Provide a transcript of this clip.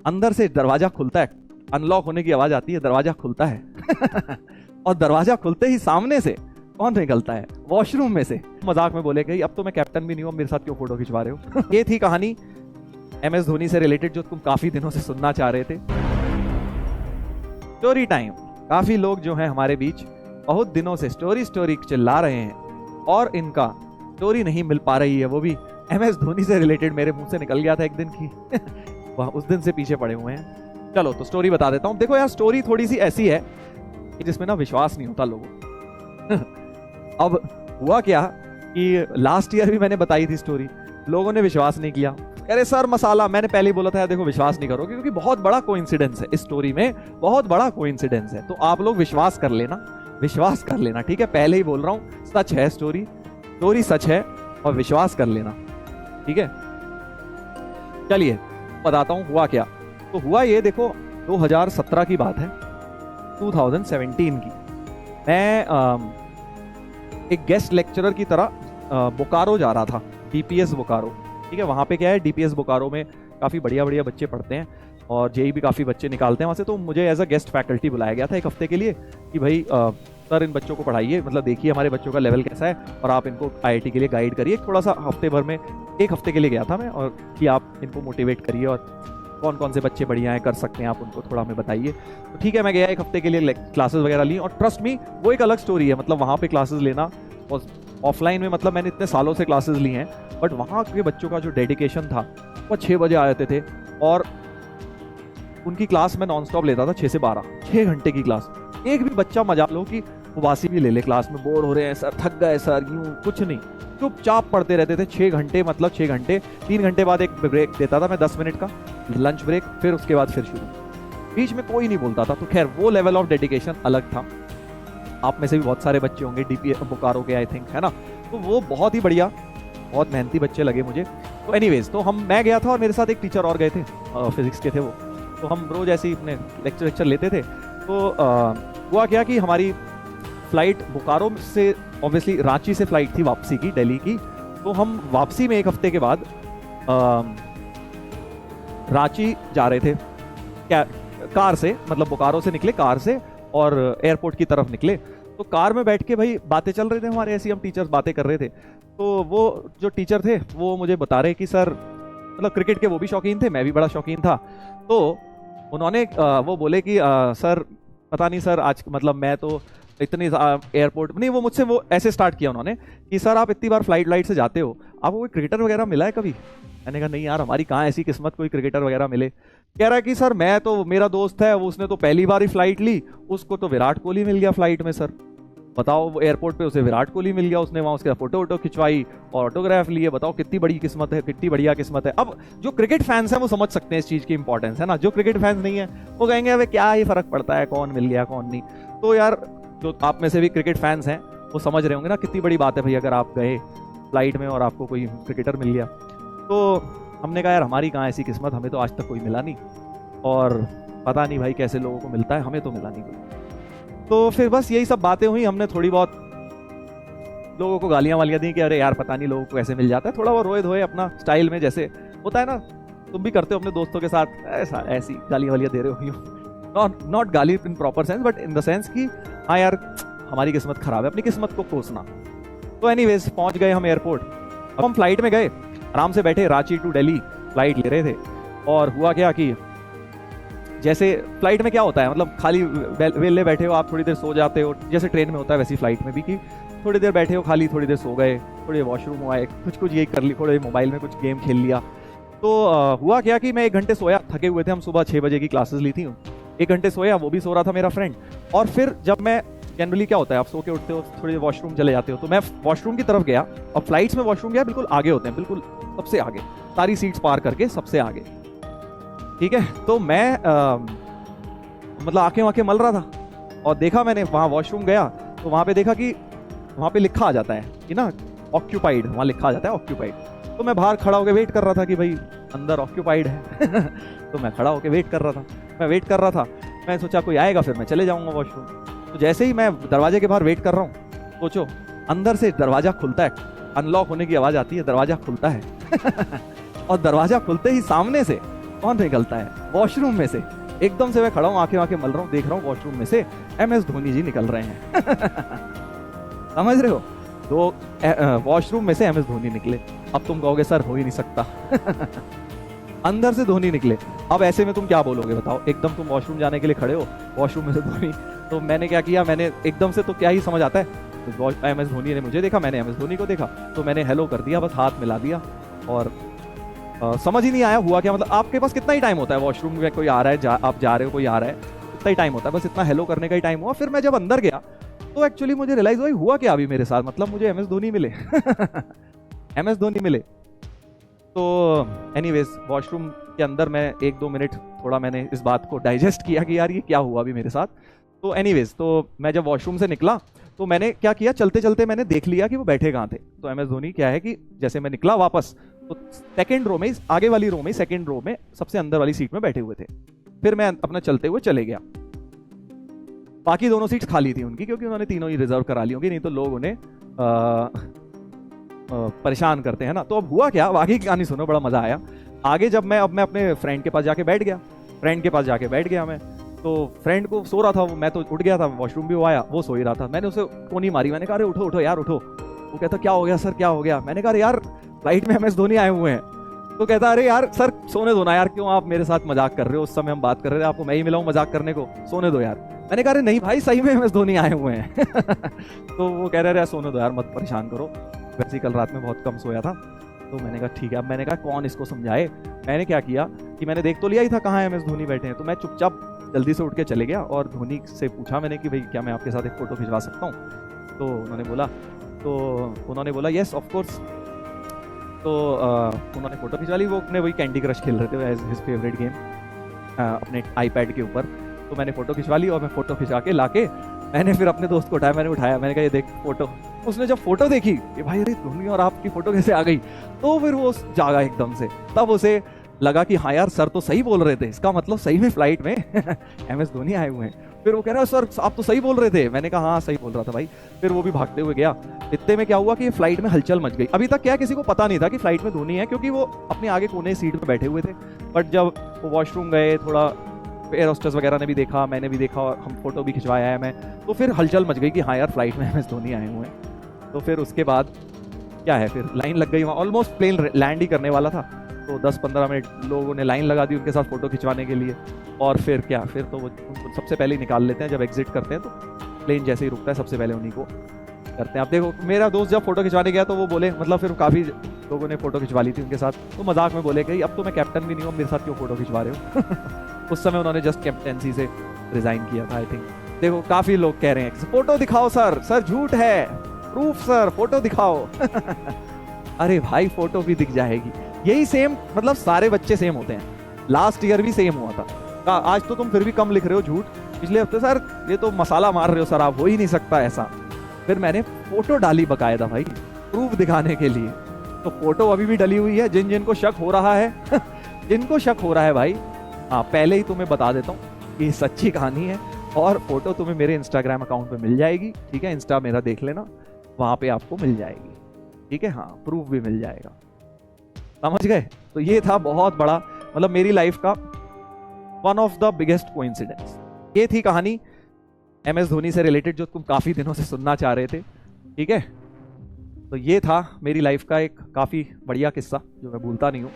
अंदर से दरवाजा खुलता है, अनलॉक होने की आवाज आती है, दरवाजा खुलता है और दरवाजा खुलते ही सामने से कौन निकलता है? वॉशरूम में से। मजाक में बोले कि अब तो मैं कैप्टन भी नहीं हूं, मेरे साथ क्यों फोटो खिंचवा रहे हो? ये थी कहानी MS धोनी से रिलेटेड जो तुम काफी दिनों से सुनना चाह रहे थे। Story time. काफी लोग जो हैं हमारे बीच बहुत दिनों से स्टोरी चिल्ला रहे हैं और इनका स्टोरी नहीं मिल पा रही है, वो भी MS धोनी से रिलेटेड। मेरे मुंह से निकल गया था एक दिन की वह उस दिन से पीछे पड़े हुए हैं। चलो तो स्टोरी बता देता हूं। देखो यार, स्टोरी थोड़ी सी ऐसी है कि जिसमें ना विश्वास नहीं होता लोगों को। अब हुआ क्या कि लास्ट ईयर भी मैंने बताई थी स्टोरी, लोगों ने विश्वास नहीं किया। अरे सर मसाला, मैंने पहले ही बोला था यार देखो विश्वास नहीं करोगे क्योंकि बहुत बड़ा कोइंसिडेंस है इस स्टोरी में, बहुत बड़ा कोइंसिडेंस है। तो आप लोग विश्वास कर लेना, ठीक है? पहले ही बोल रहा हूं, सच है स्टोरी सच है और विश्वास कर लेना, ठीक है? चलिए बताता हूं हुआ क्या। तो हुआ ये, देखो 2017 की बात है, 2017 की। मैं एक गेस्ट लेक्चरर की तरह बोकारो जा रहा था, DPS बोकारो, ठीक है? वहाँ पे क्या है, DPS बोकारो में काफ़ी बढ़िया बच्चे पढ़ते हैं और JEE भी काफ़ी बच्चे निकालते हैं वहाँ से। तो मुझे एज अ गेस्ट फैकल्टी बुलाया गया था एक हफ्ते के लिए कि भाई सर इन बच्चों को पढ़ाइए, मतलब देखिए हमारे बच्चों का लेवल कैसा है और आप इनको IIT के लिए गाइड करिए। थोड़ा सा हफ्ते भर में, एक हफ्ते के लिए गया था मैं, और कि आप इनको मोटिवेट करिए और कौन कौन से बच्चे बढ़िया हैं, कर सकते हैं आप, उनको थोड़ा हमें बताइए। तो ठीक है, मैं गया एक हफ्ते के लिए, क्लासेस वगैरह ली। और ट्रस्ट मी, वो एक अलग स्टोरी है। मतलब वहाँ पे क्लासेस लेना और ऑफलाइन में, मतलब मैंने इतने सालों से क्लासेस ली हैं, बट वहाँ के बच्चों का जो डेडिकेशन था, वो 6 बजे आ जाते थे और उनकी क्लास में नॉन स्टॉप लेता था 6 से 12, 6 घंटे की क्लास। एक भी बच्चा मजा लो कि उबासी भी ले ले, क्लास में बोर हो रहे हैं सर, थक गए सर, यूं कुछ नहीं, चुपचाप पढ़ते रहते थे 6 घंटे, मतलब 6 घंटे। 3 घंटे बाद एक ब्रेक देता था मैं, 10 मिनट का लंच ब्रेक, फिर उसके बाद फिर शुरू। बीच में कोई नहीं बोलता था। तो खैर वो लेवल ऑफ डेडिकेशन अलग था। आप में से भी बहुत सारे बच्चे होंगे DPS बोकारो के, आई थिंक, है ना? तो वो बहुत ही बढ़िया, बहुत मेहनती बच्चे लगे मुझे। तो एनीवेज, तो मैं गया था और मेरे साथ एक टीचर और गए थे, फिजिक्स के थे वो। तो हम रोज ऐसे ही अपने लेक्चर लेते थे। तो हुआ क्या कि हमारी फ्लाइट बोकारो से, ऑब्वियसली रांची से फ्लाइट थी वापसी की, दिल्ली की। तो हम वापसी में एक हफ्ते के बाद रांची जा रहे थे कार से, मतलब बोकारो से निकले कार से और एयरपोर्ट की तरफ निकले। तो कार में बैठ के भाई बातें चल रहे थे हमारे, ऐसी हम टीचर्स बातें कर रहे थे। तो वो जो टीचर थे वो मुझे बता रहे कि सर, मतलब क्रिकेट के वो भी शौकीन थे, मैं भी बड़ा शौकीन था। तो उन्होंने वो बोले कि सर पता नहीं सर, आज मतलब मैं तो इतनी एयरपोर्ट नहीं, वो मुझसे वो ऐसे स्टार्ट किया उन्होंने कि सर आप इतनी बार फ्लाइट से जाते हो, आपको कोई क्रिकेटर वगैरह मिला है कभी? मैंने कहा नहीं यार, हमारी कहाँ ऐसी किस्मत कोई क्रिकेटर वगैरह मिले। कह रहा है कि सर मैं तो, मेरा दोस्त है वो, उसने तो पहली बार ही फ्लाइट ली, उसको तो विराट कोहली मिल गया फ्लाइट में। सर बताओ, वो एयरपोर्ट पे उसे विराट कोहली मिल गया, उसने वहाँ उसका फोटो खिंचवाई और ऑटोग्राफ लिए। बताओ कितनी बड़ी किस्मत है, कितनी बढ़िया किस्मत है। अब जो क्रिकेट फैंस हैं वो समझ सकते हैं इस चीज की इंपॉर्टेंस, है ना? जो क्रिकेट फैंस नहीं है वो कहेंगे अबे क्या ही फर्क पड़ता है, कौन मिल गया कौन नहीं। तो यार जो आप में से भी क्रिकेट फैंस हैं वो समझ रहे होंगे ना कितनी बड़ी बात है भाई, अगर आप गए फ्लाइट में और आपको कोई क्रिकेटर मिल गया। तो हमने कहा यार हमारी कहाँ ऐसी किस्मत, हमें तो आज तक कोई मिला नहीं, और पता नहीं भाई कैसे लोगों को मिलता है, हमें तो मिला नहीं कोई। तो फिर बस यही सब बातें हुई, हमने थोड़ी बहुत लोगों को गालियां वालियां दी कि अरे यार पता नहीं लोगों को कैसे मिल जाता है। थोड़ा बहुत रोए धोए अपना स्टाइल में, जैसे होता है ना, तुम भी करते हो अपने दोस्तों के साथ, ऐसी गालियां वालियां दे रहे हो। नॉट गाली in proper sense, but in the sense कि हाँ यार हमारी किस्मत खराब है, अपनी किस्मत को कोसना। तो एनीवेज पहुंच गए हम एयरपोर्ट। अब हम फ्लाइट में गए, आराम से बैठे, रांची टू दिल्ली फ्लाइट ले रहे थे। और हुआ क्या कि जैसे फ्लाइट में क्या होता है, मतलब खाली वेले बैठे हो आप, थोड़ी देर सो जाते हो, जैसे ट्रेन में होता है वैसी फ्लाइट में भी, कि थोड़ी देर बैठे हो खाली, थोड़ी देर सो गए, थोड़ी देर वॉशरूम आए, कुछ यही कर ली, थोड़े मोबाइल में कुछ गेम खेल लिया। तो हुआ क्या कि मैं 1 घंटे सोया, थके हुए थे हम, सुबह 6 बजे की क्लासेस ली थी, 1 घंटे सोया, वो भी सो रहा था मेरा फ्रेंड। और फिर जब मैं, जनरली क्या होता है, आप सो के उठते हो, थोड़ी देर वॉशरूम चले जाते हो, तो मैं वॉशरूम की तरफ गया। और फ्लाइट्स में वॉशरूम गया बिल्कुल आगे होते हैं, बिल्कुल सबसे आगे, सारी सीट्स पार करके सबसे आगे, ठीक है? तो मैं मतलब आंखें मल रहा था और देखा मैंने, वहाँ वॉशरूम गया तो वहाँ पे देखा कि वहाँ पे लिखा आ जाता है कि ना ऑक्यूपाइड, वहाँ लिखा आ जाता है ऑक्यूपाइड। तो मैं बाहर खड़ा होकर वेट कर रहा था कि भाई अंदर ऑक्यूपाइड है तो मैं खड़ा होकर वेट कर रहा था। मैं सोचा कोई आएगा फिर मैं चले जाऊंगा वॉशरूम। तो जैसे ही मैं दरवाजे के बाहर वेट कर रहा हूँ, सोचो अंदर से दरवाजा खुलता है, अनलॉक होने की आवाज आती है, दरवाजा खुलता है और दरवाजा खुलते ही सामने से कौन निकलता है? वॉशरूम में से। एकदम से मैं खड़ा हूँ, आंखें आंखें मल रहा हूँ, देख रहा हूँ वॉशरूम में से MS धोनी जी निकल रहे हैं। समझ रहे हो? तो वॉशरूम में से MS धोनी निकले। अब तुम कहोगे सर हो ही नहीं सकता। अंदर से धोनी निकले। अब ऐसे में तुम क्या बोलोगे बताओ? एकदम तुम वॉशरूम जाने के लिए खड़े हो, वॉशरूम में से धोनी। तो मैंने क्या किया, मैंने एकदम से तो क्या ही समझ आता है, तो MS धोनी ने मुझे देखा, मैंने MS धोनी को देखा, तो मैंने हेलो कर दिया, बस हाथ मिला दिया। और समझ ही नहीं आया हुआ क्या। मतलब आपके पास कितना ही टाइम होता है, वॉशरूम में कोई आ रहा है, आप जा रहे हो, कोई आ रहा है, इतना ही टाइम होता है, बस इतना हेलो करने का ही टाइम हुआ। फिर मैं जब अंदर गया तो एक्चुअली मुझे रियलाइज हुआ क्या अभी मेरे साथ, मतलब मुझे MS धोनी मिले। MS धोनी मिले। तो एनीवेज वॉशरूम के अंदर मैं 1-2 मिनट थोड़ा मैंने इस बात को डाइजेस्ट किया कि यार ये क्या हुआ अभी मेरे साथ। तो एनीवेज तो मैं जब वॉशरूम से निकला तो मैंने क्या किया, चलते चलते मैंने देख लिया कि वो बैठे कहाँ थे। तो MS धोनी क्या है कि जैसे मैं निकला वापस तो सेकंड रो में, आगे वाली रो में, सेकंड रो में सबसे अंदर वाली सीट में बैठे हुए थे। फिर मैं अपना चलते हुए चले गया। बाकी दोनों सीट्स खाली थी उनकी, क्योंकि उन्होंने तीनों ही रिजर्व करा ली होंगी, नहीं तो लोग उन्हें परेशान करते हैं ना। तो अब हुआ क्या, आगे की कहानी सुनो, बड़ा मजा आया। आगे जब मैं अपने फ्रेंड के पास जाके बैठ गया, मैं तो फ्रेंड को सो रहा था वो, मैं तो उठ गया था, वॉशरूम भी वो आया, वो सो ही रहा था। मैंने उसे टोनी मारी, मैंने कहा अरे उठो उठो यार उठो। वो कहता क्या हो गया सर, क्या हो गया? मैंने कहा यार फ्लाइट में MS धोनी आए हुए हैं। तो कहता अरे यार सर सोने दो ना यार, क्यों आप मेरे साथ मजाक कर रहे हो? उस समय हम बात कर रहे थे, आपको मैं ही मिला हूँ मजाक करने को, सोने दो यार। मैंने कहा अरे नहीं भाई सही में MS धोनी आए हुए हैं। तो वो कह रहे सोने दो यार, मत परेशान करो, वैसे ही कल रात में बहुत कम सोया था। तो मैंने कहा ठीक है। अब मैंने कहा कौन इसको समझाए। मैंने क्या किया कि मैंने देख तो लिया ही था कहाँ MS धोनी बैठे हैं, तो मैं चुपचाप जल्दी से उठ के चले गया और धोनी से पूछा मैंने कि भाई क्या मैं आपके साथ एक फ़ोटो खिंचवा सकता हूँ? तो उन्होंने बोला यस ऑफ कोर्स। तो उन्होंने फ़ोटो खिंचवा ली। वो अपने वही कैंडी क्रश खेल रहे थे, एज हिज फेवरेट गेम, अपने आईपैड के ऊपर। तो मैंने फ़ोटो खिंचवा ली और मैं फ़ोटो खिंचा के लाके मैंने फिर अपने दोस्त को उठाया, मैंने कहा ये देख फ़ोटो। उसने जब फ़ोटो देखी कि भाई अरे धोनी और आपकी फ़ोटो कैसे आ गई, तो फिर वो जागा एकदम से। तब उसे लगा कि हाँ यार सर तो सही बोल रहे थे, इसका मतलब सही में फ्लाइट में MS धोनी आए हुए हैं। फिर वो कह रहा है सर आप तो सही बोल रहे थे। मैंने कहा हाँ सही बोल रहा था भाई। फिर वो भी भागते हुए गया। इतने में क्या हुआ कि फ्लाइट में हलचल मच गई। अभी तक क्या किसी को पता नहीं था कि फ्लाइट में धोनी है, क्योंकि वो अपने आगे कोने सीट पे बैठे हुए थे। बट जब वो वॉशरूम गए, थोड़ा एयर होस्टेस वगैरह ने भी देखा, मैंने भी देखा, और हम फोटो भी खिंचवाया है मैं, तो फिर हलचल मच गई कि हाँ यार फ्लाइट में MS धोनी आए हुए हैं। तो फिर उसके बाद क्या है, फिर लाइन लग गई वहाँ। ऑलमोस्ट प्लेन लैंड ही करने वाला था, तो 10-15 मिनट लोगों ने लाइन लगा दी उनके साथ फ़ोटो खिंचवाने के लिए। और फिर क्या, फिर तो वो उनको सबसे पहले निकाल लेते हैं जब एग्जिट करते हैं। तो प्लेन जैसे ही रुकता है सबसे पहले उन्हीं को करते हैं। अब देखो मेरा दोस्त जब फोटो खिंचवाने गया तो वो बोले, मतलब फिर काफ़ी लोगों ने फोटो खिंचवा ली थी उनके साथ, तो मजाक में बोले कि अब तो मैं कैप्टन भी नहीं हूँ, मेरे साथ क्यों फोटो खिंचवा रहे हो। उस समय उन्होंने जस्ट कैप्टनसी से रिजाइन किया था आई थिंक। देखो काफ़ी लोग कह रहे हैं फोटो दिखाओ सर, सर झूठ है, प्रूफ सर, फोटो दिखाओ। अरे भाई फोटो भी दिख जाएगी। यही सेम, मतलब सारे बच्चे सेम होते हैं। लास्ट ईयर भी सेम हुआ था। आज तो तुम फिर भी कम लिख रहे हो झूठ, पिछले हफ्ते सर ये तो मसाला मार रहे हो सर आप, हो ही नहीं सकता ऐसा। फिर मैंने फोटो डाली बकायदा भाई, प्रूफ दिखाने के लिए। तो फोटो अभी भी डली हुई है, जिनको शक हो रहा है जिनको शक हो रहा है भाई, हाँ पहले ही तुम्हें बता देता हूँ कि सच्ची कहानी है। और फोटो तुम्हें मेरे इंस्टाग्राम अकाउंट पे मिल जाएगी, ठीक है, इंस्टा मेरा देख लेना, वहां पे आपको मिल जाएगी, ठीक है, हाँ प्रूफ भी मिल जाएगा। समझ गए? तो ये था बहुत बड़ा, मतलब मेरी लाइफ का one of the biggest coincidence. ये थी कहानी MS धोनी से रिलेटेड जो तुम काफी दिनों से सुनना चाह रहे थे, ठीक है। तो ये था मेरी लाइफ का एक काफी बढ़िया किस्सा जो मैं भूलता नहीं हूँ।